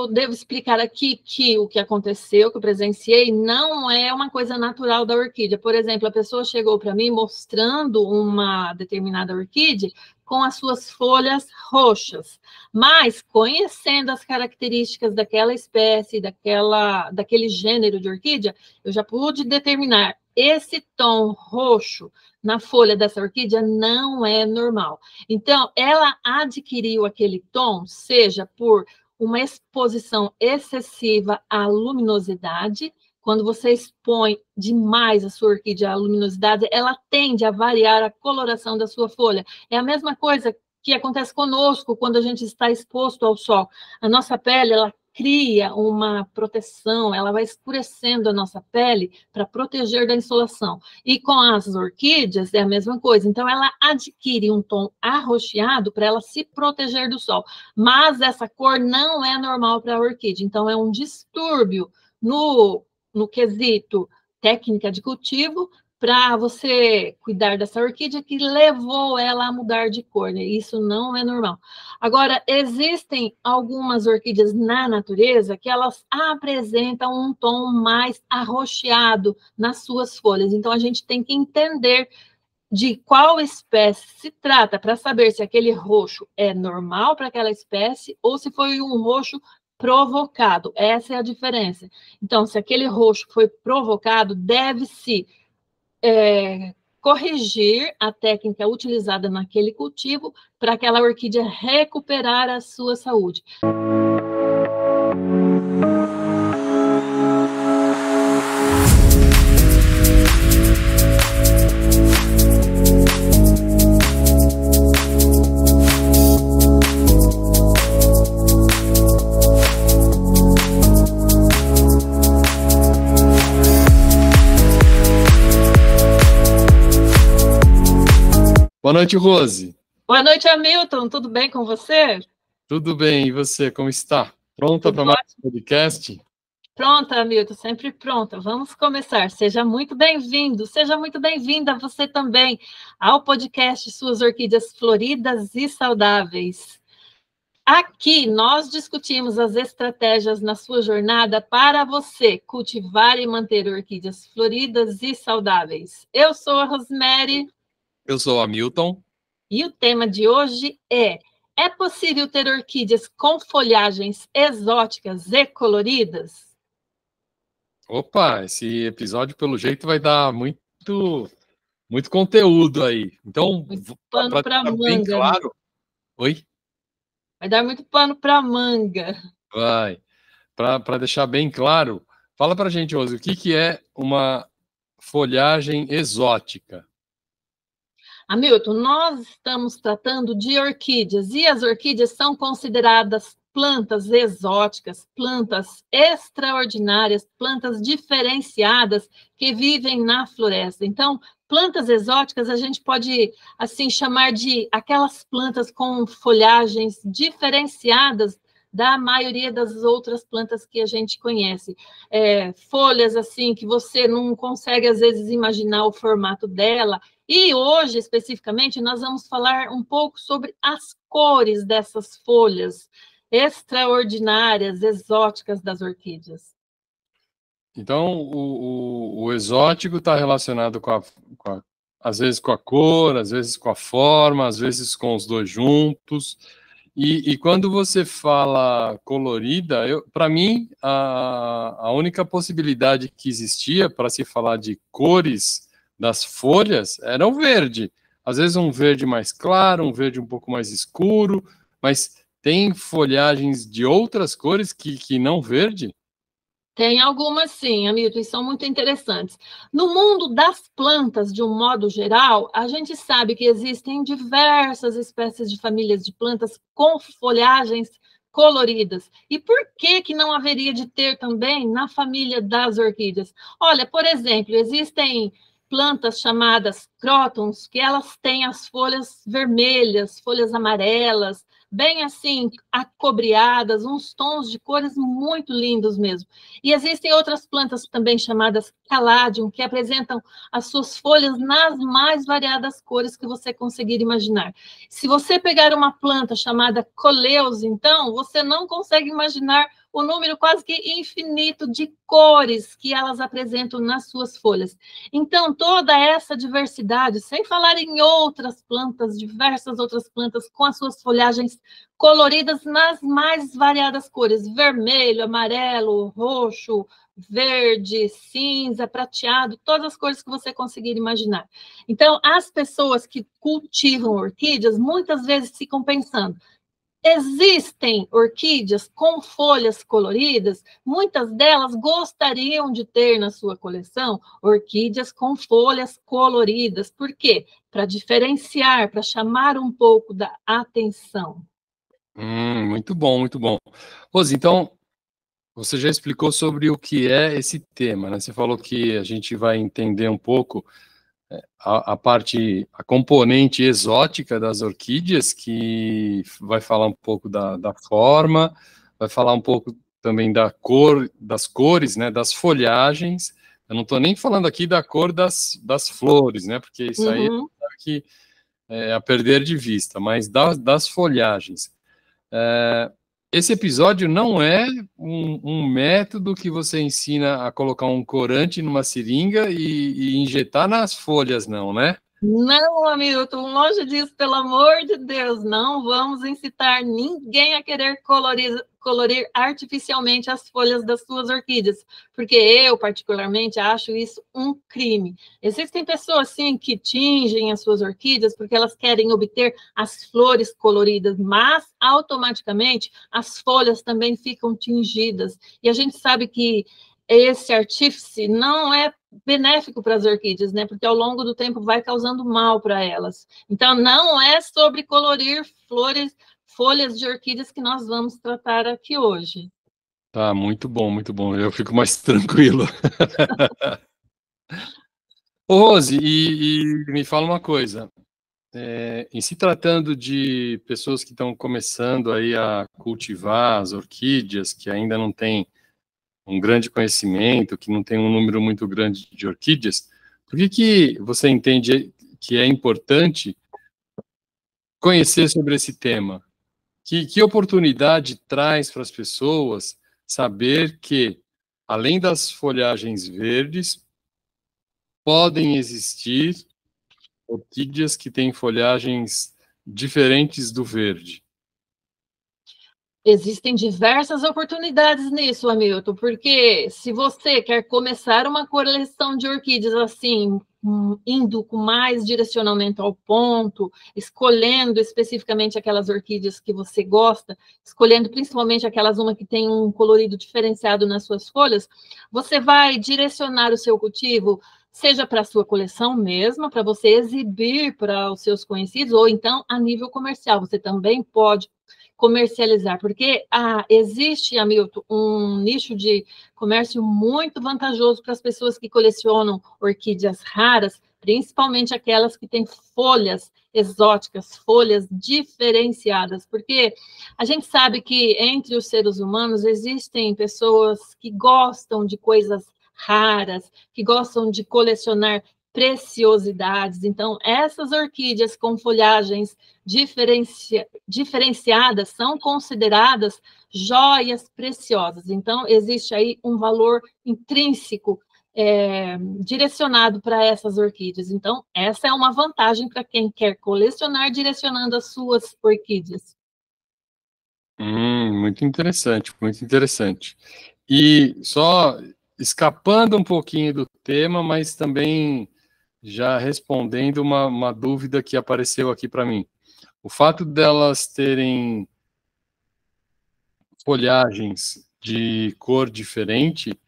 eu devo explicar aqui que o que aconteceu, que eu presenciei, não é uma coisa natural da orquídea. Por exemplo, a pessoa chegou para mim mostrando uma determinada orquídea com as suas folhas roxas, mas conhecendo as características daquela espécie, daquele gênero de orquídea, eu já pude determinar esse tom roxo na folha dessa orquídea não é normal. Então, ela adquiriu aquele tom, seja por uma exposição excessiva à luminosidade. Quando você expõe demais a sua orquídea à luminosidade, ela tende a variar a coloração da sua folha. É a mesma coisa que acontece conosco quando a gente está exposto ao sol. A nossa pele, ela cria uma proteção, ela vai escurecendo a nossa pele para proteger da insolação. E com as orquídeas é a mesma coisa. Então, ela adquire um tom arroxeado para ela se proteger do sol. Mas essa cor não é normal para a orquídea. Então, é um distúrbio no quesito técnica de cultivo para você cuidar dessa orquídea que levou ela a mudar de cor, né? Isso não é normal. Agora, existem algumas orquídeas na natureza que elas apresentam um tom mais arroxeado nas suas folhas. Então, a gente tem que entender de qual espécie se trata para saber se aquele roxo é normal para aquela espécie ou se foi um roxo provocado. Essa é a diferença. Então, se aquele roxo foi provocado, deve-se corrigir a técnica utilizada naquele cultivo para aquela orquídea recuperar a sua saúde. Boa noite, Rose. Boa noite, Hamilton. Tudo bem com você? Tudo bem. E você, como está? Pronta para mais um podcast? Pronta, Hamilton. Sempre pronta. Vamos começar. Seja muito bem-vindo. Seja muito bem-vinda você também ao podcast Suas Orquídeas Floridas e Saudáveis. Aqui nós discutimos as estratégias na sua jornada para você cultivar e manter orquídeas floridas e saudáveis. Eu sou a Rosemary. Eu sou o Hamilton. E o tema de hoje é possível ter orquídeas com folhagens exóticas e coloridas? Opa, esse episódio, pelo jeito, vai dar muito conteúdo aí. Então, pano para manga. Bem claro. Oi? Vai dar muito pano para manga. Vai. Para deixar bem claro, fala para a gente, Rose, o que é uma folhagem exótica? Hamilton, nós estamos tratando de orquídeas, e as orquídeas são consideradas plantas exóticas, plantas extraordinárias, plantas diferenciadas que vivem na floresta. Então, plantas exóticas a gente pode, assim, chamar de aquelas plantas com folhagens diferenciadas da maioria das outras plantas que a gente conhece. Folhas, assim, que você não consegue, às vezes, imaginar o formato dela. E hoje, especificamente, nós vamos falar um pouco sobre as cores dessas folhas extraordinárias, exóticas das orquídeas. Então, o exótico está relacionado às vezes com a cor, às vezes com a forma, às vezes com os dois juntos. E quando você fala colorida, para mim, a única possibilidade que existia para se falar de cores das folhas era o verde. Às vezes um verde mais claro, um verde um pouco mais escuro, mas tem folhagens de outras cores que não verde? Tem algumas sim, Hamilton, e são muito interessantes. No mundo das plantas, de um modo geral, a gente sabe que existem diversas espécies de famílias de plantas com folhagens coloridas. E por que não haveria de ter também na família das orquídeas? Olha, por exemplo, existem plantas chamadas crótons, que elas têm as folhas vermelhas, folhas amarelas, bem assim, acobreadas, uns tons de cores muito lindos mesmo. E existem outras plantas também chamadas caladium, que apresentam as suas folhas nas mais variadas cores que você conseguir imaginar. Se você pegar uma planta chamada coleus, então, você não consegue imaginar o número quase que infinito de cores que elas apresentam nas suas folhas. Então, toda essa diversidade, sem falar em outras plantas, diversas outras plantas com as suas folhagens coloridas nas mais variadas cores, vermelho, amarelo, roxo, verde, cinza, prateado, todas as cores que você conseguir imaginar. Então, as pessoas que cultivam orquídeas, muitas vezes ficam pensando, existem orquídeas com folhas coloridas? Muitas delas gostariam de ter na sua coleção orquídeas com folhas coloridas. Por quê? Para diferenciar, para chamar um pouco da atenção. Muito bom, muito bom. Rose, então, você já explicou sobre o que é esse tema, né? Você falou que a gente vai entender um pouco a componente exótica das orquídeas, que vai falar um pouco da forma, vai falar um pouco também da cor, das cores, né? Das folhagens. Eu não estou nem falando aqui da cor das flores, né? Porque isso aí que é a perder de vista, mas das folhagens. Esse episódio não é um método que você ensina a colocar um corante numa seringa e injetar nas folhas, não, né? Não, Hamilton, longe disso, pelo amor de Deus, não vamos incitar ninguém a querer colorir artificialmente as folhas das suas orquídeas, porque eu, particularmente, acho isso um crime. Existem pessoas, sim, que tingem as suas orquídeas porque elas querem obter as flores coloridas, mas, automaticamente, as folhas também ficam tingidas, e a gente sabe que esse artífice não é benéfico para as orquídeas, né? Porque ao longo do tempo vai causando mal para elas. Então, não é sobre colorir folhas de orquídeas que nós vamos tratar aqui hoje. Tá, muito bom, muito bom. Eu fico mais tranquilo. Ô, Rose, e me fala uma coisa. Em se tratando de pessoas que estão começando aí a cultivar as orquídeas, que ainda não têm um grande conhecimento, que não tem um número muito grande de orquídeas, por que você entende que é importante conhecer sobre esse tema? Que oportunidade traz para as pessoas saber que, além das folhagens verdes, podem existir orquídeas que têm folhagens diferentes do verde? Existem diversas oportunidades nisso, Hamilton, porque se você quer começar uma coleção de orquídeas assim, indo com mais direcionamento ao ponto, escolhendo especificamente aquelas orquídeas que você gosta, escolhendo principalmente aquelas uma que tem um colorido diferenciado nas suas folhas, você vai direcionar o seu cultivo seja para a sua coleção mesmo, para você exibir para os seus conhecidos, ou então a nível comercial. Você também pode comercializar, porque existe, Hamilton, um nicho de comércio muito vantajoso para as pessoas que colecionam orquídeas raras, principalmente aquelas que têm folhas exóticas, folhas diferenciadas, porque a gente sabe que entre os seres humanos existem pessoas que gostam de coisas raras, que gostam de colecionar preciosidades. Então, essas orquídeas com folhagens diferenciadas são consideradas joias preciosas. Então, existe aí um valor intrínseco direcionado para essas orquídeas. Então, essa é uma vantagem para quem quer colecionar direcionando as suas orquídeas. Muito interessante, muito interessante. E só escapando um pouquinho do tema, mas também já respondendo uma dúvida que apareceu aqui para mim. O fato delas terem folhagens de cor diferente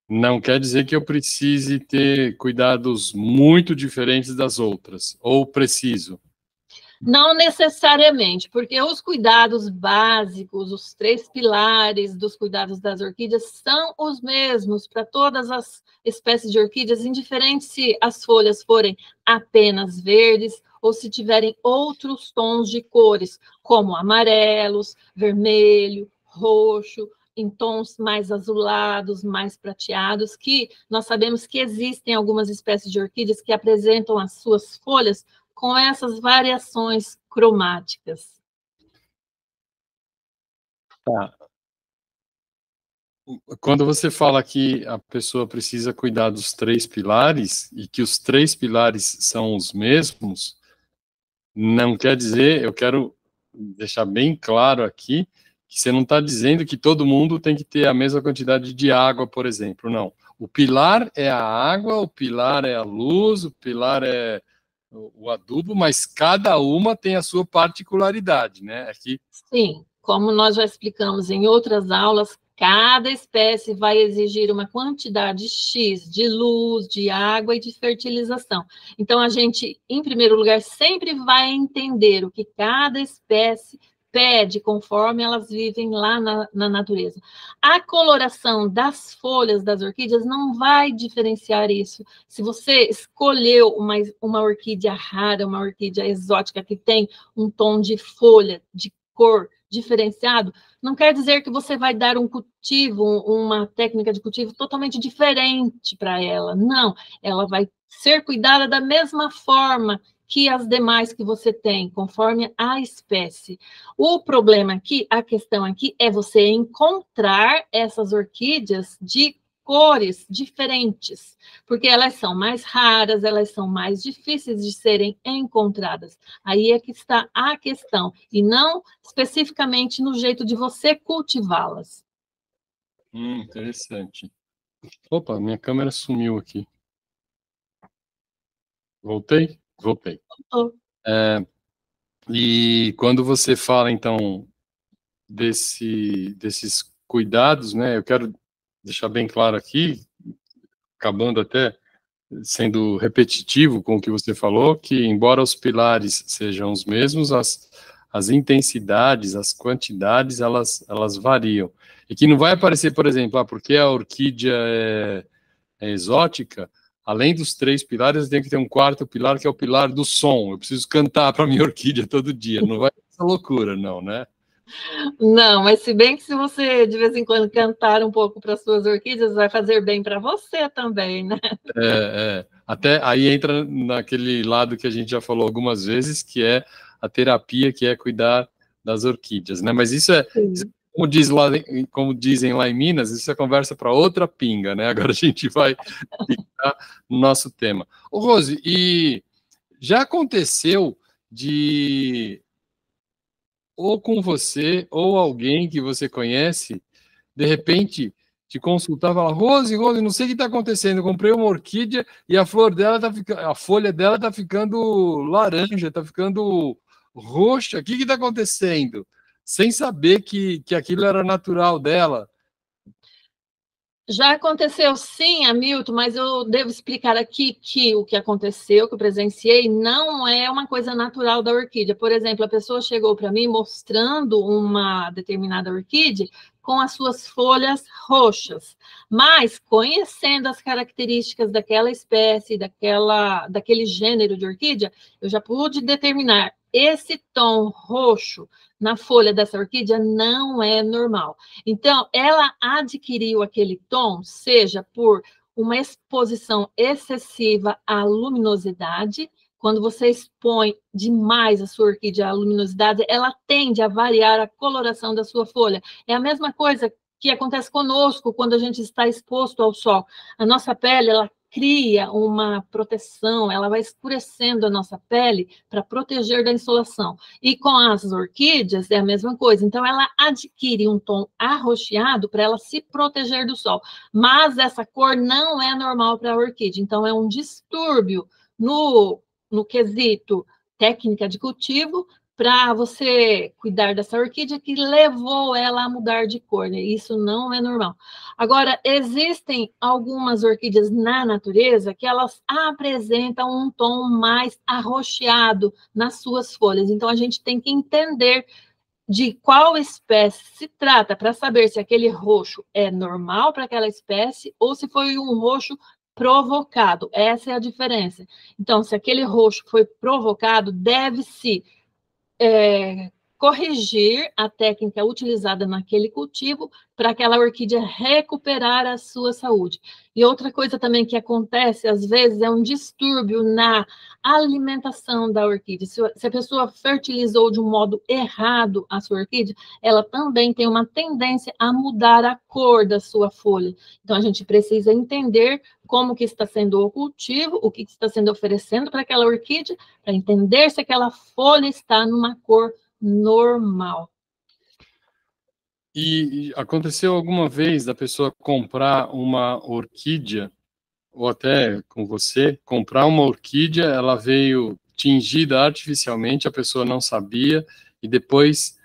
não quer dizer que eu precise ter cuidados muito diferentes das outras, ou preciso. Não necessariamente, porque os cuidados básicos, os 3 pilares dos cuidados das orquídeas são os mesmos para todas as espécies de orquídeas, indiferente se as folhas forem apenas verdes ou se tiverem outros tons de cores, como amarelos, vermelho, roxo, em tons mais azulados, mais prateados, que nós sabemos que existem algumas espécies de orquídeas que apresentam as suas folhas com essas variações cromáticas. Tá. quando você fala que a pessoa precisa cuidar dos 3 pilares e que os 3 pilares são os mesmos, não quer dizer, eu quero deixar bem claro aqui, que você não está dizendo que todo mundo tem que ter a mesma quantidade de água, por exemplo, não. O pilar é a água, o pilar é a luz, o pilar é o adubo, mas cada uma tem a sua particularidade, né? Aqui. Sim, como nós já explicamos em outras aulas, cada espécie vai exigir uma quantidade X de luz, de água e de fertilização. Então, a gente, em primeiro lugar, sempre vai entender o que cada espécie pede conforme elas vivem lá na natureza. A coloração das folhas das orquídeas não vai diferenciar isso. Se você escolheu uma orquídea rara, uma orquídea exótica que tem um tom de folha, de cor diferenciado, não quer dizer que você vai dar um cultivo, uma técnica de cultivo totalmente diferente para ela. Não, ela vai ser cuidada da mesma forma que as demais que você tem, conforme a espécie. O problema aqui, a questão aqui, é você encontrar essas orquídeas de cores diferentes, porque elas são mais raras, elas são mais difíceis de serem encontradas. Aí é que está a questão, e não especificamente no jeito de você cultivá-las. Interessante. Opa, minha câmera sumiu aqui. Voltei? Voltei. E quando você fala, então, desses cuidados, né, eu quero deixar bem claro aqui, acabando até sendo repetitivo com o que você falou, que embora os pilares sejam os mesmos, as intensidades, as quantidades, elas variam. E que não vai aparecer, por exemplo, porque a orquídea é exótica, além dos 3 pilares, tem que ter um 4º pilar, que é o pilar do som. Eu preciso cantar para minha orquídea todo dia. Não vai ser essa loucura, não, né? Não, mas se bem que se você de vez em quando cantar um pouco para suas orquídeas, vai fazer bem para você também, né? Até aí entra naquele lado que a gente já falou algumas vezes, que é a terapia, que é cuidar das orquídeas, né? Mas isso como dizem lá em Minas, isso é conversa para outra pinga, né? Agora a gente vai ficar no nosso tema. Ô, Rose, e já aconteceu de ou com você ou alguém que você conhece, de repente te consultar e falar, Rose, não sei o que está acontecendo, eu comprei uma orquídea e a flor dela a folha dela está ficando laranja, está ficando roxa, o que está acontecendo? Sem saber que aquilo era natural dela. Já aconteceu sim, Hamilton, mas eu devo explicar aqui que o que aconteceu, que eu presenciei, não é uma coisa natural da orquídea. Por exemplo, a pessoa chegou para mim mostrando uma determinada orquídea com as suas folhas roxas, mas conhecendo as características daquela espécie, daquele gênero de orquídea, eu já pude determinar esse tom roxo na folha dessa orquídea não é normal. Então, ela adquiriu aquele tom, seja por uma exposição excessiva à luminosidade. Quando você expõe demais a sua orquídea à luminosidade, ela tende a variar a coloração da sua folha. É a mesma coisa que acontece conosco quando a gente está exposto ao sol. A nossa pele, ela cria uma proteção, ela vai escurecendo a nossa pele para proteger da insolação. E com as orquídeas é a mesma coisa. Então, ela adquire um tom arroxeado para ela se proteger do sol. Mas essa cor não é normal para a orquídea. Então, é um distúrbio no quesito técnica de cultivo para você cuidar dessa orquídea que levou ela a mudar de cor, né? Isso não é normal. Agora, existem algumas orquídeas na natureza que elas apresentam um tom mais arroxeado nas suas folhas. Então, a gente tem que entender de qual espécie se trata para saber se aquele roxo é normal para aquela espécie ou se foi um roxo provocado. Essa é a diferença. Então, se aquele roxo foi provocado, deve-se corrigir a técnica utilizada naquele cultivo para aquela orquídea recuperar a sua saúde. E outra coisa também que acontece, às vezes, é um distúrbio na alimentação da orquídea. Se a pessoa fertilizou de um modo errado a sua orquídea, ela também tem uma tendência a mudar a cor da sua folha. Então, a gente precisa entender como que está sendo o cultivo, o que está sendo oferecendo para aquela orquídea, para entender se aquela folha está numa cor normal. E aconteceu alguma vez da pessoa comprar uma orquídea, ou até com você, comprar uma orquídea, ela veio tingida artificialmente, a pessoa não sabia, e depois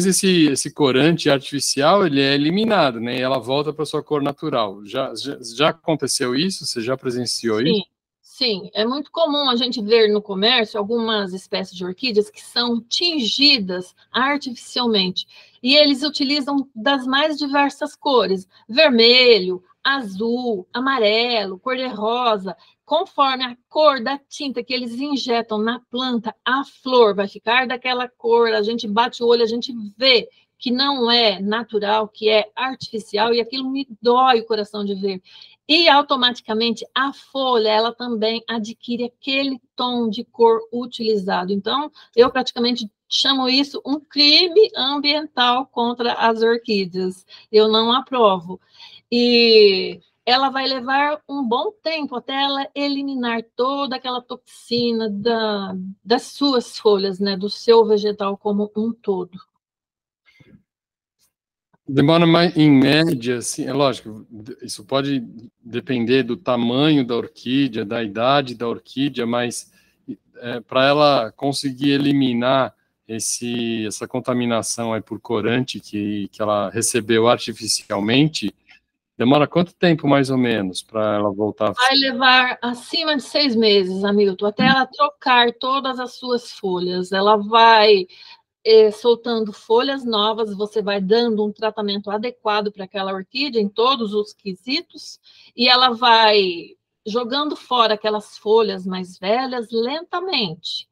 esse corante artificial, ele é eliminado, né? E ela volta para sua cor natural. Já aconteceu isso? Você já presenciou isso? Sim, é muito comum a gente ver no comércio algumas espécies de orquídeas que são tingidas artificialmente. E eles utilizam das mais diversas cores: vermelho, azul, amarelo, cor-de-rosa. Conforme a cor da tinta que eles injetam na planta, a flor vai ficar daquela cor. A gente bate o olho, a gente vê que não é natural, que é artificial, e aquilo me dói o coração de ver. E automaticamente a folha, ela também adquire aquele tom de cor utilizado. Então, eu praticamente chamo isso um crime ambiental contra as orquídeas. Eu não aprovo. E ela vai levar um bom tempo até ela eliminar toda aquela toxina das suas folhas, né, do seu vegetal como um todo. Demora mais, em média, assim, é lógico, isso pode depender do tamanho da orquídea, da idade da orquídea, mas para ela conseguir eliminar essa contaminação aí por corante que ela recebeu artificialmente, demora quanto tempo, mais ou menos, para ela voltar? Vai levar acima de 6 meses, Hamilton, até ela trocar todas as suas folhas. Ela vai soltando folhas novas, você vai dando um tratamento adequado para aquela orquídea em todos os quesitos, e ela vai jogando fora aquelas folhas mais velhas lentamente.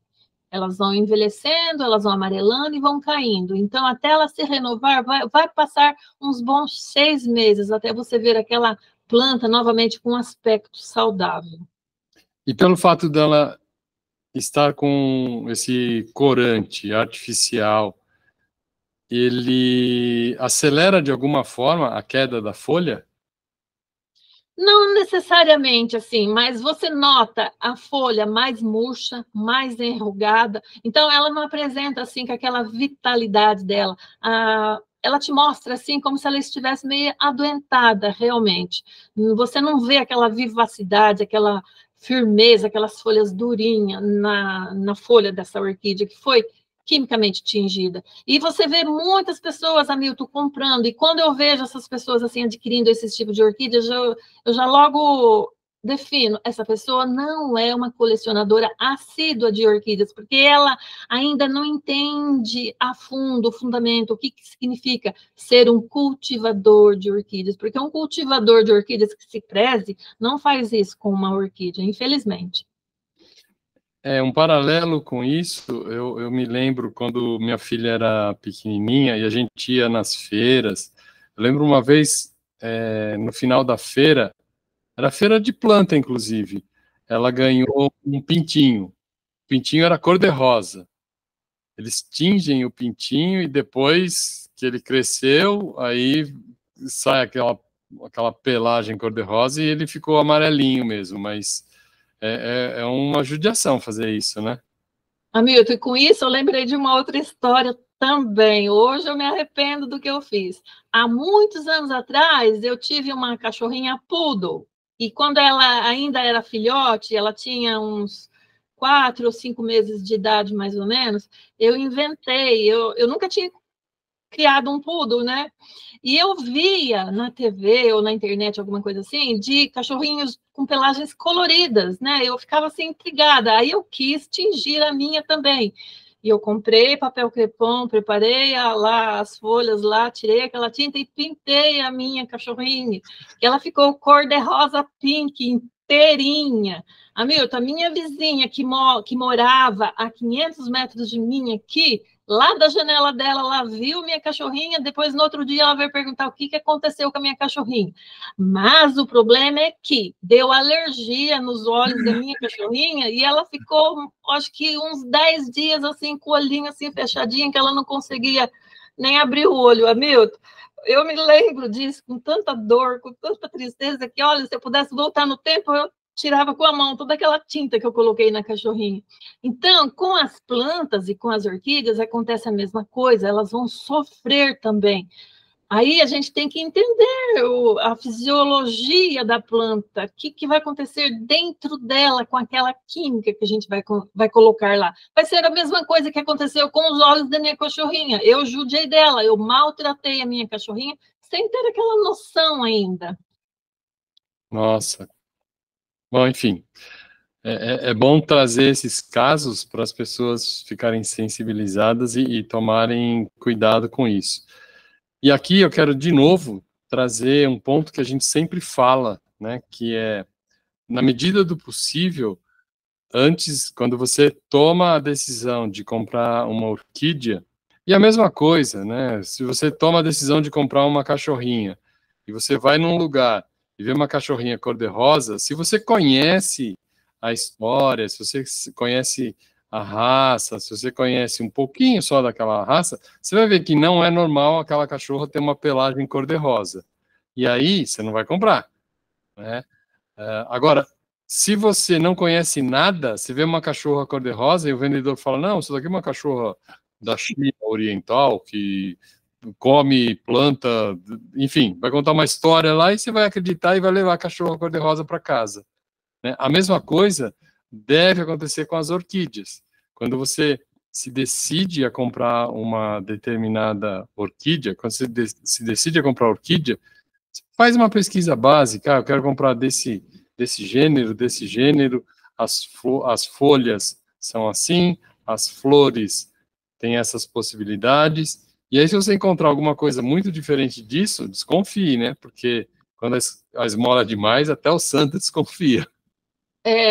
Elas vão envelhecendo, elas vão amarelando e vão caindo. Então, até ela se renovar, vai passar uns bons 6 meses, até você ver aquela planta novamente com um aspecto saudável. E pelo fato dela estar com esse corante artificial, ele acelera de alguma forma a queda da folha? Não necessariamente assim, mas você nota a folha mais murcha, mais enrugada. Então, ela não apresenta assim com aquela vitalidade dela. Ela te mostra assim como se ela estivesse meio adoentada realmente. Você não vê aquela vivacidade, aquela firmeza, aquelas folhas durinhas na folha dessa orquídea que foi quimicamente tingida. E você vê muitas pessoas, Hamilton, comprando, e quando eu vejo essas pessoas assim adquirindo esse tipo de orquídeas, eu já logo defino, essa pessoa não é uma colecionadora assídua de orquídeas, porque ela ainda não entende a fundo o fundamento, o que significa ser um cultivador de orquídeas, porque um cultivador de orquídeas que se preze não faz isso com uma orquídea, infelizmente. Um paralelo com isso, eu me lembro quando minha filha era pequenininha e a gente ia nas feiras. Eu lembro uma vez, no final da feira, era feira de planta, inclusive, ela ganhou um pintinho. O pintinho era cor-de-rosa. Eles tingem o pintinho e depois que ele cresceu, aí sai aquela pelagem cor-de-rosa e ele ficou amarelinho mesmo, mas é uma judiação fazer isso, né? Hamilton, e com isso eu lembrei de uma outra história também. Hoje eu me arrependo do que eu fiz. Há muitos anos atrás, eu tive uma cachorrinha poodle. E quando ela ainda era filhote, ela tinha uns 4 ou 5 meses de idade, mais ou menos, eu inventei. Eu nunca tinha criado um poodle, né? E eu via na TV ou na internet, alguma coisa assim, de cachorrinhos com pelagens coloridas, né? Eu ficava assim intrigada. Aí eu quis tingir a minha também. E eu comprei papel crepom, preparei lá as folhas lá, tirei aquela tinta e pintei a minha cachorrinha. E ela ficou cor-de-rosa pink inteirinha. Hamilton, a minha vizinha que morava a 500 metros de mim aqui, lá da janela dela, ela viu minha cachorrinha, depois no outro dia ela veio perguntar o que aconteceu com a minha cachorrinha. Mas o problema é que deu alergia nos olhos da minha cachorrinha e ela ficou, acho que uns 10 dias assim, com o olhinho assim fechadinho, que ela não conseguia nem abrir o olho, Hamilton. Eu me lembro disso com tanta dor, com tanta tristeza, que, olha, se eu pudesse voltar no tempo, eu tirava com a mão toda aquela tinta que eu coloquei na cachorrinha. Então, com as plantas e com as orquídeas acontece a mesma coisa, elas vão sofrer também. Aí a gente tem que entender a fisiologia da planta, o que vai acontecer dentro dela com aquela química que a gente vai colocar lá. Vai ser a mesma coisa que aconteceu com os olhos da minha cachorrinha. Eu judiei dela, eu maltratei a minha cachorrinha sem ter aquela noção ainda. Nossa. Bom, enfim, é bom trazer esses casos para as pessoas ficarem sensibilizadas e tomarem cuidado com isso. E aqui eu quero, de novo, trazer um ponto que a gente sempre fala, né, que é, na medida do possível, antes, quando você toma a decisão de comprar uma orquídea, e a mesma coisa, né, se você toma a decisão de comprar uma cachorrinha, e você vai num lugar e vê uma cachorrinha cor-de-rosa, se você conhece a história, se você conhece a raça, se você conhece um pouquinho só daquela raça, você vai ver que não é normal aquela cachorra ter uma pelagem cor-de-rosa. E aí, você não vai comprar, né? Agora, se você não conhece nada, você vê uma cachorra cor-de-rosa e o vendedor fala, não, isso daqui é uma cachorra da China oriental que come planta, enfim, vai contar uma história lá e você vai acreditar e vai levar a cachorra cor-de-rosa para casa, né? A mesma coisa deve acontecer com as orquídeas. Quando você se decide a comprar uma determinada orquídea, quando você se decide a comprar orquídea, faz uma pesquisa básica, eu quero comprar desse gênero, as folhas são assim, as flores têm essas possibilidades, e aí se você encontrar alguma coisa muito diferente disso, desconfie, né? Porque quando a esmola é demais, até o santo desconfia.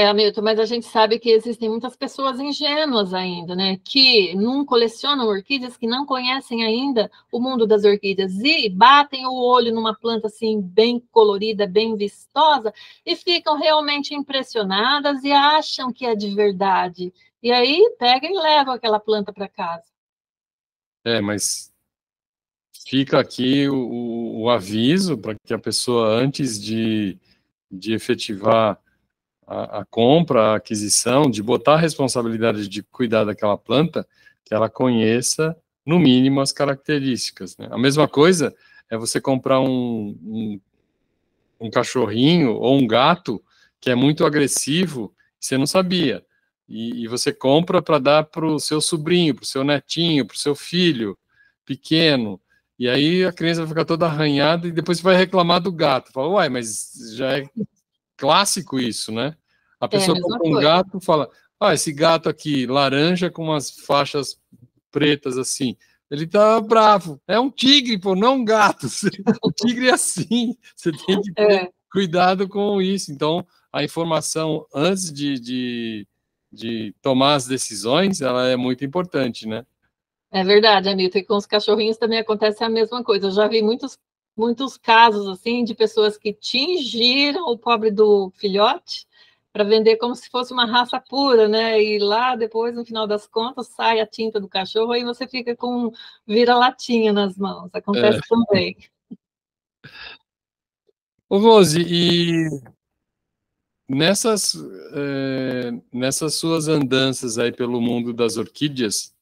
Hamilton, mas a gente sabe que existem muitas pessoas ingênuas ainda, né? Que não colecionam orquídeas, que não conhecem ainda o mundo das orquídeas e batem o olho numa planta assim, bem colorida, bem vistosa, e ficam realmente impressionadas e acham que é de verdade. E aí pegam e levam aquela planta para casa. Mas fica aqui o aviso para que a pessoa, antes de efetivar a compra, a aquisição, de botar a responsabilidade de cuidar daquela planta, que ela conheça, no mínimo, as características, né? A mesma coisa é você comprar um cachorrinho ou um gato que é muito agressivo, você não sabia, e você compra para dar para o seu sobrinho, para o seu netinho, para o seu filho pequeno, e aí a criança vai ficar toda arranhada e depois você vai reclamar do gato. Fala, uai, mas já é clássico isso, né? A É a pessoa mesma compra um coisa. gato e fala, esse gato aqui, laranja com umas faixas pretas assim, ele tá bravo. É um tigre, pô, não um gato. O tigre é assim. Você tem que ter cuidado com isso. Então, a informação antes de tomar as decisões, ela é muito importante, né? É verdade, Anitta, e com os cachorrinhos também acontece a mesma coisa. Eu já vi muitos casos assim de pessoas que tingiram o pobre do filhote para vender como se fosse uma raça pura, né? E lá depois, no final das contas, sai a tinta do cachorro e você fica com vira-latinha nas mãos. Acontece também. Ô, Rose, e nessas, nessas suas andanças aí pelo mundo das orquídeas,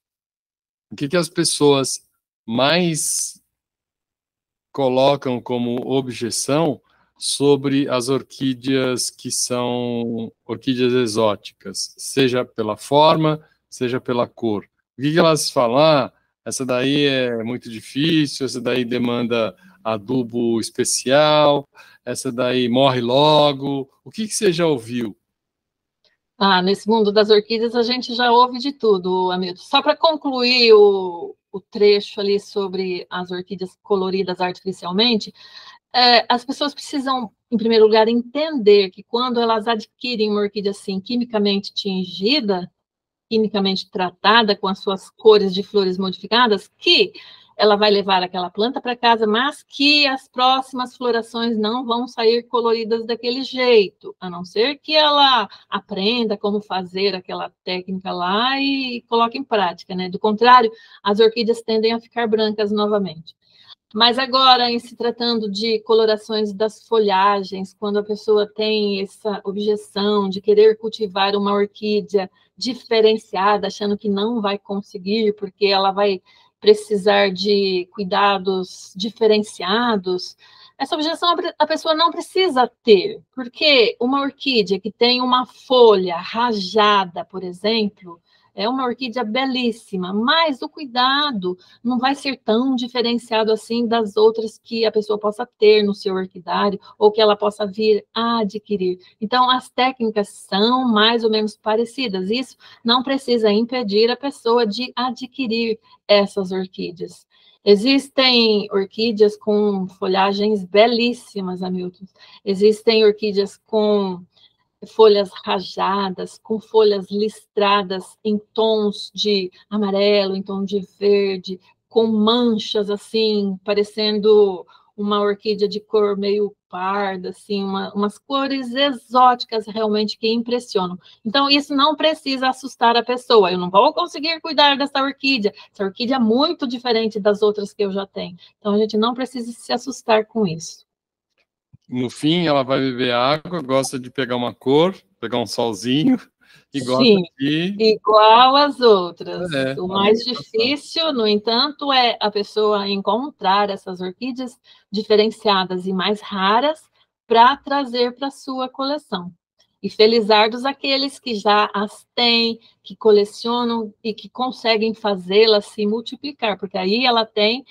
o que as pessoas mais colocam como objeção sobre as orquídeas que são orquídeas exóticas, seja pela forma, seja pela cor? O que elas falam? Essa daí é muito difícil, essa daí demanda adubo especial, essa daí morre logo. O que você já ouviu? Nesse mundo das orquídeas a gente já ouve de tudo, Hamilton. Só para concluir o trecho ali sobre as orquídeas coloridas artificialmente, as pessoas precisam, em primeiro lugar, entender que quando elas adquirem uma orquídea assim, quimicamente tingida, quimicamente tratada com as suas cores de flores modificadas, que ela vai levar aquela planta para casa, mas que as próximas florações não vão sair coloridas daquele jeito, a não ser que ela aprenda como fazer aquela técnica lá e coloque em prática, né? Do contrário, as orquídeas tendem a ficar brancas novamente. Mas agora, em se tratando de colorações das folhagens, quando a pessoa tem essa objeção de querer cultivar uma orquídea diferenciada, achando que não vai conseguir, porque ela vai precisar de cuidados diferenciados, essa objeção a pessoa não precisa ter, porque uma orquídea que tem uma folha rajada, por exemplo, é uma orquídea belíssima, mas o cuidado não vai ser tão diferenciado assim das outras que a pessoa possa ter no seu orquidário ou que ela possa vir a adquirir. Então, as técnicas são mais ou menos parecidas. Isso não precisa impedir a pessoa de adquirir essas orquídeas. Existem orquídeas com folhagens belíssimas, Hamilton. Existem orquídeas com folhas rajadas, com folhas listradas em tons de amarelo, em tom de verde, com manchas assim, parecendo uma orquídea de cor meio parda, assim, umas cores exóticas realmente que impressionam. Então, isso não precisa assustar a pessoa. Eu não vou conseguir cuidar dessa orquídea. Essa orquídea é muito diferente das outras que eu já tenho. Então, a gente não precisa se assustar com isso. No fim, ela vai beber água, gosta de pegar uma cor, pegar um solzinho, e gosta Sim, de... igual às outras. O mais alimentação. difícil, no entanto, é a pessoa encontrar essas orquídeas diferenciadas e mais raras para trazer para a sua coleção. E felizardos aqueles que já as têm, que colecionam e que conseguem fazê-las se multiplicar, porque aí ela tem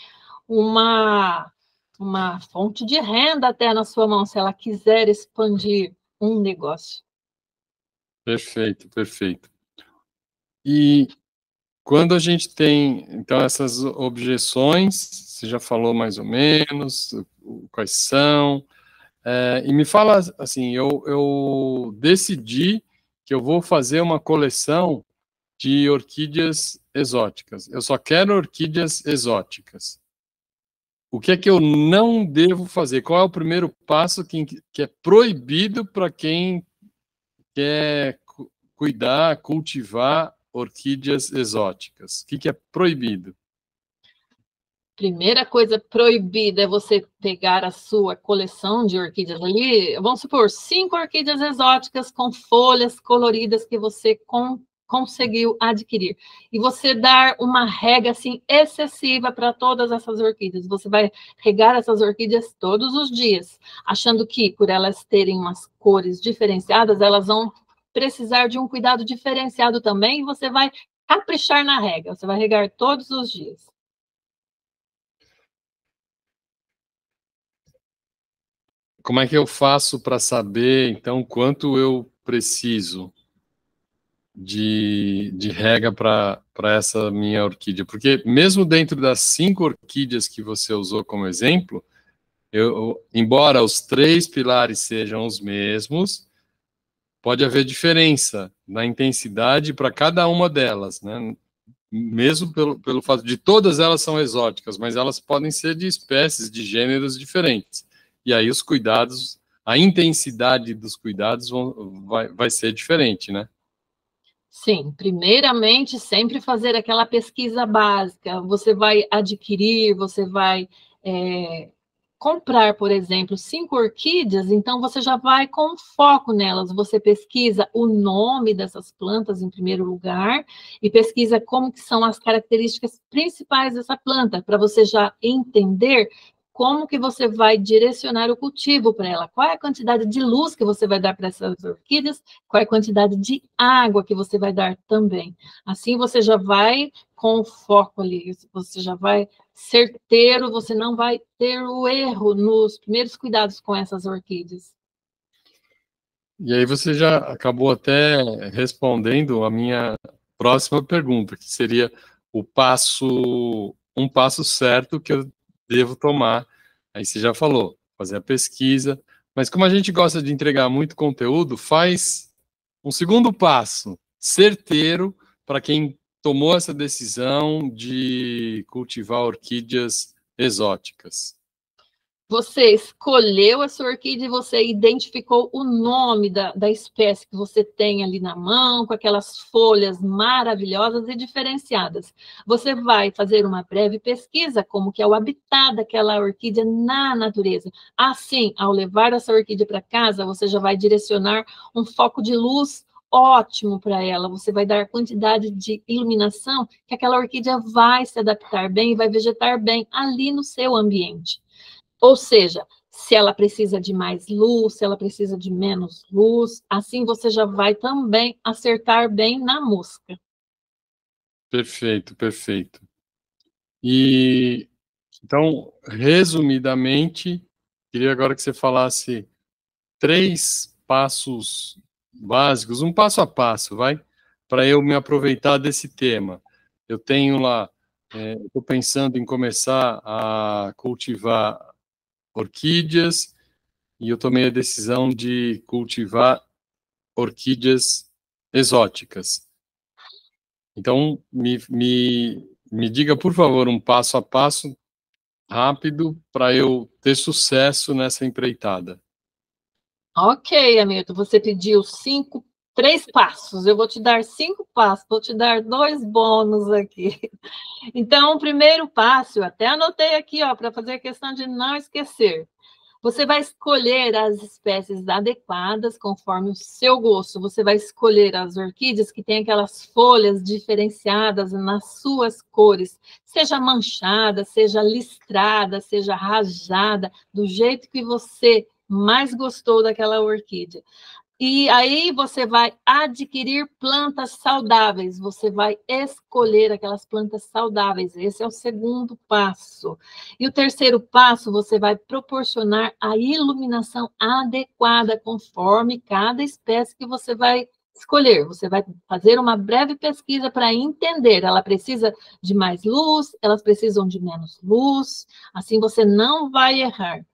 uma fonte de renda até na sua mão, se ela quiser expandir um negócio. Perfeito, perfeito. E quando a gente tem, então, essas objeções, você já falou mais ou menos quais são, e me fala assim, eu decidi que eu vou fazer uma coleção de orquídeas exóticas. Eu só quero orquídeas exóticas. O que é que eu não devo fazer? Qual é o primeiro passo que é proibido para quem quer cuidar, cultivar orquídeas exóticas? O que é proibido? Primeira coisa proibida é você pegar a sua coleção de orquídeas ali, vamos supor, 5 orquídeas exóticas com folhas coloridas que você conseguiu adquirir. E você dar uma rega assim excessiva para todas essas orquídeas. Você vai regar essas orquídeas todos os dias, achando que por elas terem umas cores diferenciadas, elas vão precisar de um cuidado diferenciado também, e você vai caprichar na rega. Você vai regar todos os dias. Como é que eu faço para saber, então, quanto eu preciso de rega para essa minha orquídea? Porque mesmo dentro das 5 orquídeas que você usou como exemplo, embora os 3 pilares sejam os mesmos, pode haver diferença na intensidade para cada uma delas, né? Mesmo pelo fato de todas elas são exóticas, mas elas podem ser de espécies, de gêneros diferentes. E aí os cuidados, a intensidade dos cuidados vai ser diferente, né? Sim, primeiramente, sempre fazer aquela pesquisa básica. Você vai adquirir, você vai comprar, por exemplo, 5 orquídeas, então você já vai com foco nelas. Você pesquisa o nome dessas plantas em primeiro lugar e pesquisa como que são as características principais dessa planta, para você já entender como que você vai direcionar o cultivo para ela, qual é a quantidade de luz que você vai dar para essas orquídeas, qual é a quantidade de água que você vai dar também. Assim você já vai com foco ali, você já vai certeiro, você não vai ter o erro nos primeiros cuidados com essas orquídeas. E aí você já acabou até respondendo a minha próxima pergunta, que seria um passo certo que eu devo tomar. Aí você já falou, fazer a pesquisa, mas como a gente gosta de entregar muito conteúdo, faz um segundo passo, certeiro, para quem tomou essa decisão de cultivar orquídeas exóticas? Você escolheu a sua orquídea e você identificou o nome da espécie que você tem ali na mão, com aquelas folhas maravilhosas e diferenciadas. Você vai fazer uma breve pesquisa, como que é o habitat daquela orquídea na natureza. Assim, ao levar essa orquídea para casa, você já vai direcionar um foco de luz ótimo para ela. Você vai dar a quantidade de iluminação que aquela orquídea vai se adaptar bem e vai vegetar bem ali no seu ambiente. Ou seja, se ela precisa de mais luz, se ela precisa de menos luz, assim você já vai também acertar bem na mosca. Perfeito, perfeito. E então, resumidamente, queria agora que você falasse 3 passos básicos, um passo a passo, vai, para eu me aproveitar desse tema. Eu tenho lá, estou pensando em começar a cultivar orquídeas e eu tomei a decisão de cultivar orquídeas exóticas. Então, me diga, por favor, um passo a passo rápido para eu ter sucesso nessa empreitada. Ok, Hamilton, você pediu 3 passos. Eu vou te dar 5 passos, vou te dar 2 bônus aqui. Então, o primeiro passo, eu até anotei aqui, ó, para fazer questão de não esquecer. Você vai escolher as espécies adequadas conforme o seu gosto. Você vai escolher as orquídeas que têm aquelas folhas diferenciadas nas suas cores, seja manchada, seja listrada, seja rajada, do jeito que você mais gostou daquela orquídea. E aí você vai adquirir plantas saudáveis, você vai escolher aquelas plantas saudáveis. Esse é o segundo passo. E o terceiro passo, você vai proporcionar a iluminação adequada conforme cada espécie que você vai escolher. Você vai fazer uma breve pesquisa para entender. Ela precisa de mais luz, elas precisam de menos luz. Assim você não vai errar.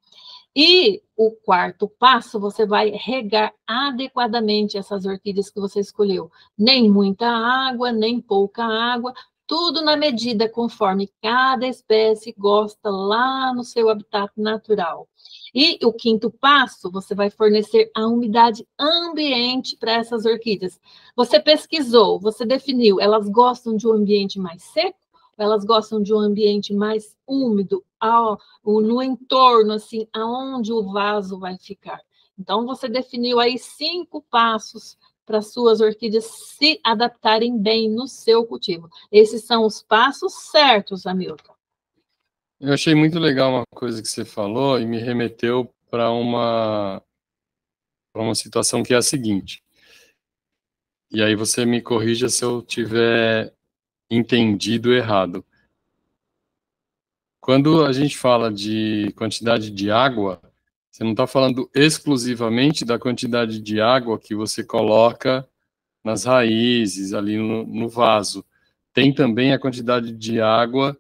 E o quarto passo, você vai regar adequadamente essas orquídeas que você escolheu. Nem muita água, nem pouca água, tudo na medida conforme cada espécie gosta lá no seu habitat natural. E o quinto passo, você vai fornecer a umidade ambiente para essas orquídeas. Você pesquisou, você definiu, elas gostam de um ambiente mais seco? Elas gostam de um ambiente mais úmido, no entorno, assim, aonde o vaso vai ficar. Então, você definiu aí 5 passos para suas orquídeas se adaptarem bem no seu cultivo. Esses são os passos certos, Hamilton. Eu achei muito legal uma coisa que você falou e me remeteu para uma situação que é a seguinte. E aí você me corrija se eu tiver entendido errado. Quando a gente fala de quantidade de água, você não está falando exclusivamente da quantidade de água que você coloca nas raízes, ali no vaso. Tem também a quantidade de água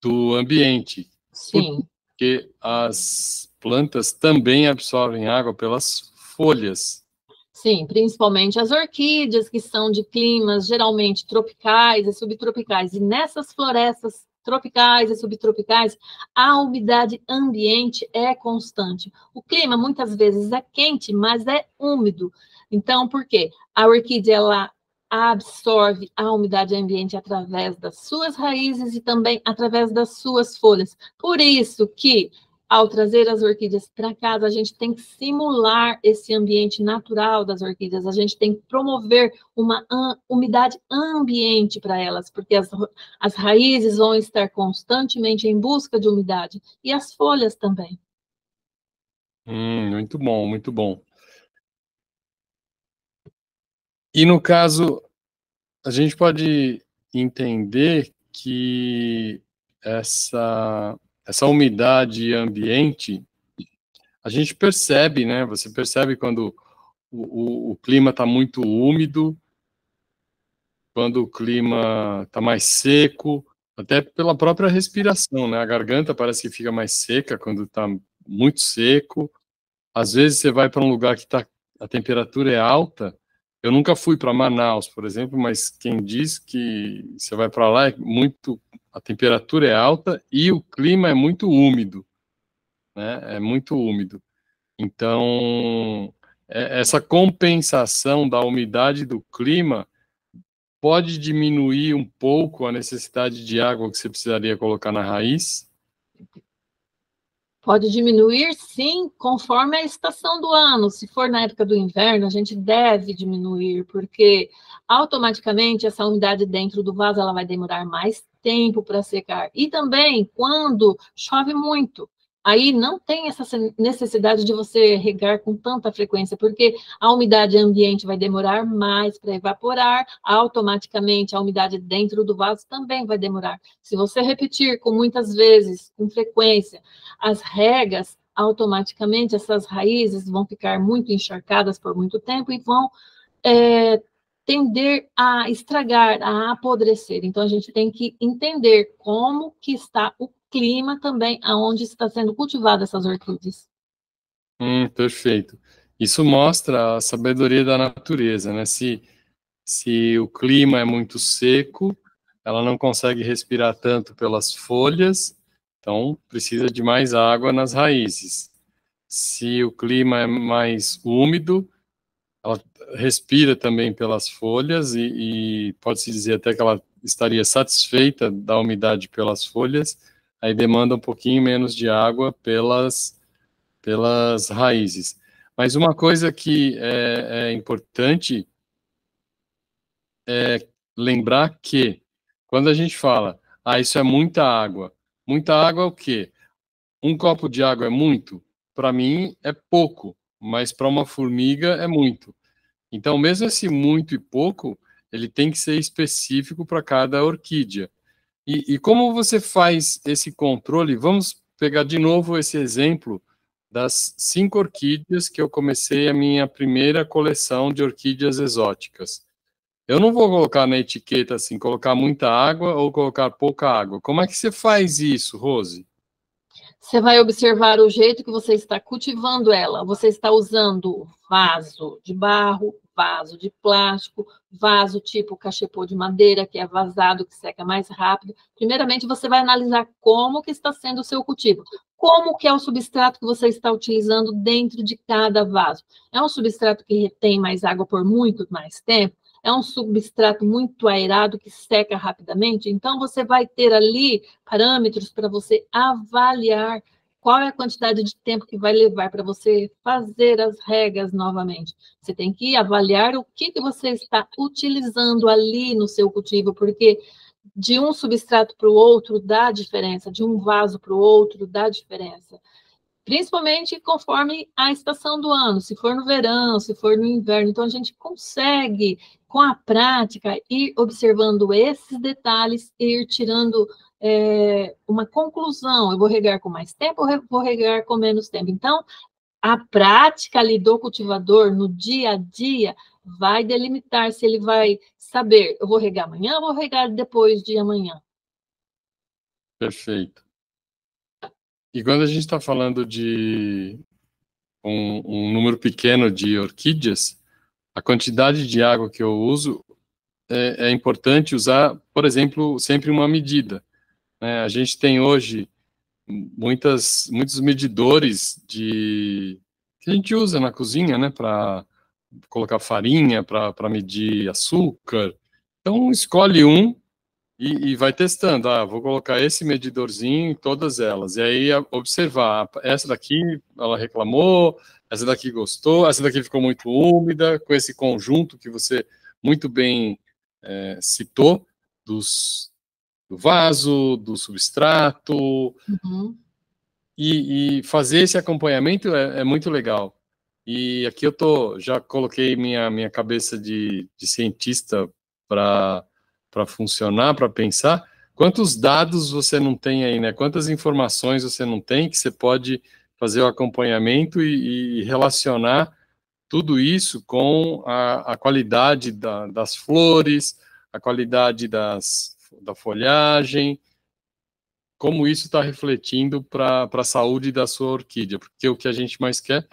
do ambiente. Sim. Porque as plantas também absorvem água pelas folhas. Sim, principalmente as orquídeas, que são de climas geralmente tropicais e subtropicais. E nessas florestas tropicais e subtropicais, a umidade ambiente é constante. O clima muitas vezes é quente, mas é úmido. Então, por quê? A orquídea ela absorve a umidade ambiente através das suas raízes e também através das suas folhas. Por isso que ao trazer as orquídeas para casa, a gente tem que simular esse ambiente natural das orquídeas, a gente tem que promover uma umidade ambiente para elas, porque as raízes vão estar constantemente em busca de umidade, e as folhas também. Muito bom, muito bom. E no caso, a gente pode entender que essa umidade ambiente, a gente percebe, né? Você percebe quando o clima está muito úmido, quando o clima está mais seco, até pela própria respiração, né? A garganta parece que fica mais seca quando está muito seco. Às vezes você vai para um lugar que a temperatura é alta, Eu nunca fui para Manaus, por exemplo, mas quem diz que você vai para lá é muito, a temperatura é alta e o clima é muito úmido, né? É muito úmido. Então, essa compensação da umidade do clima pode diminuir um pouco a necessidade de água que você precisaria colocar na raiz? Pode diminuir, sim, conforme a estação do ano. Se for na época do inverno, a gente deve diminuir, porque automaticamente essa umidade dentro do vaso ela vai demorar mais tempo para secar. E também quando chove muito, aí não tem essa necessidade de você regar com tanta frequência, porque a umidade ambiente vai demorar mais para evaporar, automaticamente a umidade dentro do vaso também vai demorar. Se você repetir com muitas vezes, com frequência, as regas, automaticamente essas raízes vão ficar muito encharcadas por muito tempo e vão tender a estragar, a apodrecer. Então, a gente tem que entender como que está o clima também, aonde está sendo cultivada essas orquídeas. Perfeito. Isso mostra a sabedoria da natureza, né? Se o clima é muito seco, ela não consegue respirar tanto pelas folhas, então precisa de mais água nas raízes. Se o clima é mais úmido, ela respira também pelas folhas e pode-se dizer até que ela estaria satisfeita da umidade pelas folhas, aí demanda um pouquinho menos de água pelas raízes. Mas uma coisa que é importante lembrar que quando a gente fala, isso é muita água é o quê? Um copo de água é muito? Para mim é pouco, mas para uma formiga é muito. Então, mesmo esse muito e pouco, ele tem que ser específico para cada orquídea. E como você faz esse controle? Vamos pegar de novo esse exemplo das 5 orquídeas que eu comecei a minha primeira coleção de orquídeas exóticas. Eu não vou colocar na etiqueta assim, colocar muita água ou colocar pouca água. Como é que você faz isso, Rose? Você vai observar o jeito que você está cultivando ela. Você está usando vaso de barro, vaso de plástico, vaso tipo cachepô de madeira, que é vazado, que seca mais rápido. Primeiramente, você vai analisar como que está sendo o seu cultivo. Como que é o substrato que você está utilizando dentro de cada vaso. É um substrato que retém mais água por muito mais tempo? É um substrato muito aerado que seca rapidamente? Então, você vai ter ali parâmetros para você avaliar qual é a quantidade de tempo que vai levar para você fazer as regas novamente. Você tem que avaliar o que você está utilizando ali no seu cultivo, porque de um substrato para o outro dá diferença, de um vaso para o outro dá diferença. Principalmente conforme a estação do ano, se for no verão, se for no inverno. Então, a gente consegue, com a prática, ir observando esses detalhes e ir tirando uma conclusão. Eu vou regar com mais tempo ou vou regar com menos tempo? Então, a prática ali do cultivador, no dia a dia, vai delimitar se ele vai saber, eu vou regar amanhã ou vou regar depois de amanhã. Perfeito. E quando a gente está falando de um número pequeno de orquídeas, a quantidade de água que eu uso é importante usar, por exemplo, sempre uma medida, né? A gente tem hoje muitos medidores que a gente usa na cozinha, né, para colocar farinha, para medir açúcar. Então, escolhe um e vai testando. Vou colocar esse medidorzinho em todas elas. E aí, observar. Essa daqui, ela reclamou, essa daqui gostou, essa daqui ficou muito úmida, com esse conjunto que você muito bem citou, do vaso, do substrato, Uhum. e fazer esse acompanhamento é muito legal. E aqui já coloquei minha cabeça de cientista para funcionar, para pensar. Quantos dados você não tem aí, né? Quantas informações você não tem que você pode fazer o acompanhamento e relacionar tudo isso com a qualidade das flores, a qualidade da folhagem, como isso está refletindo para a saúde da sua orquídea, porque o que a gente mais quer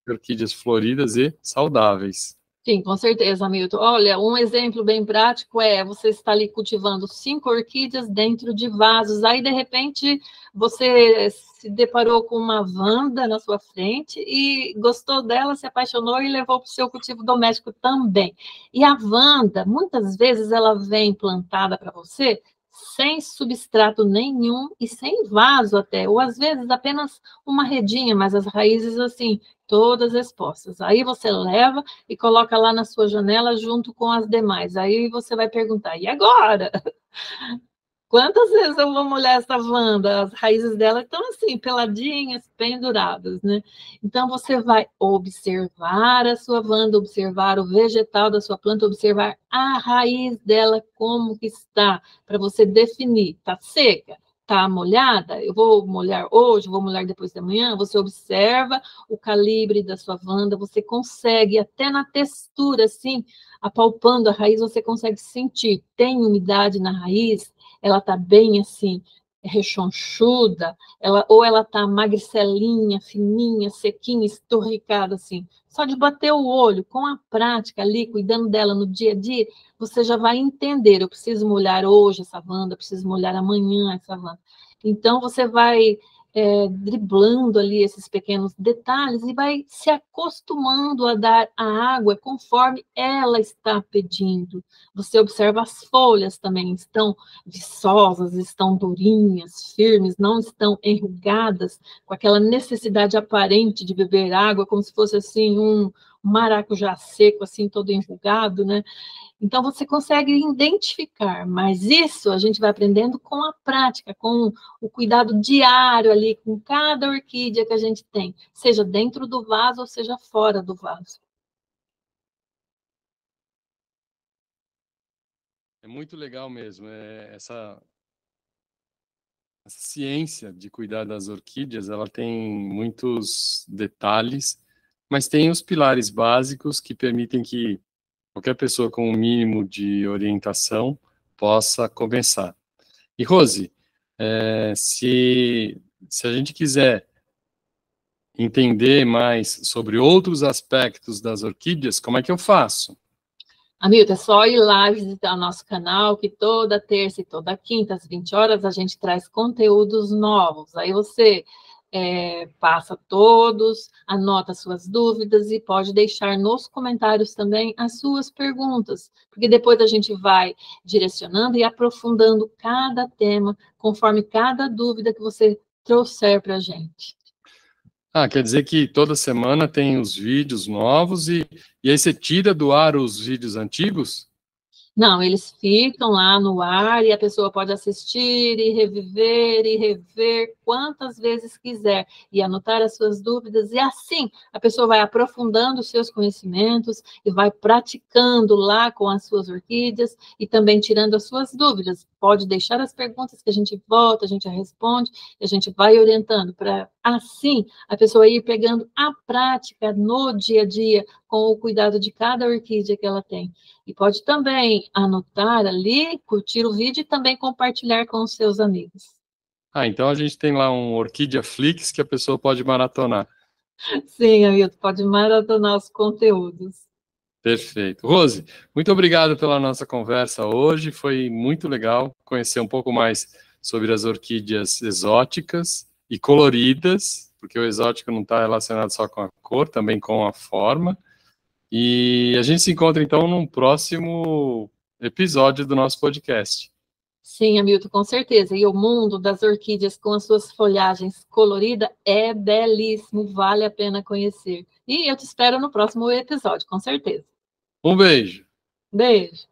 é orquídeas floridas e saudáveis. Sim, com certeza, Milton. Olha, um exemplo bem prático é você está ali cultivando 5 orquídeas dentro de vasos, aí de repente você se deparou com uma Wanda na sua frente e gostou dela, se apaixonou e levou para o seu cultivo doméstico também. E a Wanda, muitas vezes, ela vem plantada para você sem substrato nenhum e sem vaso até, ou às vezes apenas uma redinha, mas as raízes assim, todas expostas. Aí você leva e coloca lá na sua janela junto com as demais. Aí você vai perguntar, e agora? Quantas vezes eu vou molhar essa Wanda? As raízes dela estão assim, peladinhas, penduradas, né? Então você vai observar a sua Wanda, observar o vegetal da sua planta, observar a raiz dela, como que está, para você definir, está seca? Está molhada? Eu vou molhar hoje, vou molhar depois da manhã. Você observa o calibre da sua Wanda, você consegue, até na textura, assim, apalpando a raiz, você consegue sentir. Tem umidade na raiz? Ela está bem assim, rechonchuda, ou ela está magricelinha, fininha, sequinha, esturricada assim. Só de bater o olho com a prática ali, cuidando dela no dia a dia, você já vai entender. Eu preciso molhar hoje essa Wanda, eu preciso molhar amanhã essa Wanda. Então, você vai driblando ali esses pequenos detalhes e vai se acostumando a dar a água conforme ela está pedindo. Você observa as folhas também, estão viçosas, estão durinhas, firmes, não estão enrugadas, com aquela necessidade aparente de beber água, como se fosse assim um maracujá seco, assim, todo enrugado, né? Então, você consegue identificar, mas isso a gente vai aprendendo com a prática, com o cuidado diário ali, com cada orquídea que a gente tem, seja dentro do vaso ou seja fora do vaso. É muito legal mesmo. Essa ciência de cuidar das orquídeas, ela tem muitos detalhes, mas tem os pilares básicos que permitem que qualquer pessoa com o mínimo de orientação possa começar. E, Rose, se a gente quiser entender mais sobre outros aspectos das orquídeas, como é que eu faço? Hamilton, é só ir lá visitar o nosso canal, que toda terça e toda quinta, às 20 horas, a gente traz conteúdos novos. Aí você passa todos, anota suas dúvidas e pode deixar nos comentários também as suas perguntas, porque depois a gente vai direcionando e aprofundando cada tema, conforme cada dúvida que você trouxer para a gente. Ah, quer dizer que toda semana tem os vídeos novos e aí você tira do ar os vídeos antigos? Não, eles ficam lá no ar e a pessoa pode assistir e reviver e rever quantas vezes quiser e anotar as suas dúvidas, e assim a pessoa vai aprofundando os seus conhecimentos e vai praticando lá com as suas orquídeas e também tirando as suas dúvidas. Pode deixar as perguntas que a gente volta, a gente responde e a gente vai orientando para assim a pessoa ir pegando a prática no dia a dia com o cuidado de cada orquídea que ela tem. E pode também anotar ali, curtir o vídeo e também compartilhar com os seus amigos. Ah, então a gente tem lá um Orquídea Flix que a pessoa pode maratonar. Sim, Hamilton, pode maratonar os conteúdos. Perfeito. Rose, muito obrigado pela nossa conversa hoje. Foi muito legal conhecer um pouco mais sobre as orquídeas exóticas e coloridas, porque o exótico não está relacionado só com a cor, também com a forma. E a gente se encontra então num próximo episódio do nosso podcast. Sim, Hamilton, com certeza. E o mundo das orquídeas com as suas folhagens coloridas é belíssimo, vale a pena conhecer. E eu te espero no próximo episódio, com certeza. Um beijo. Beijo.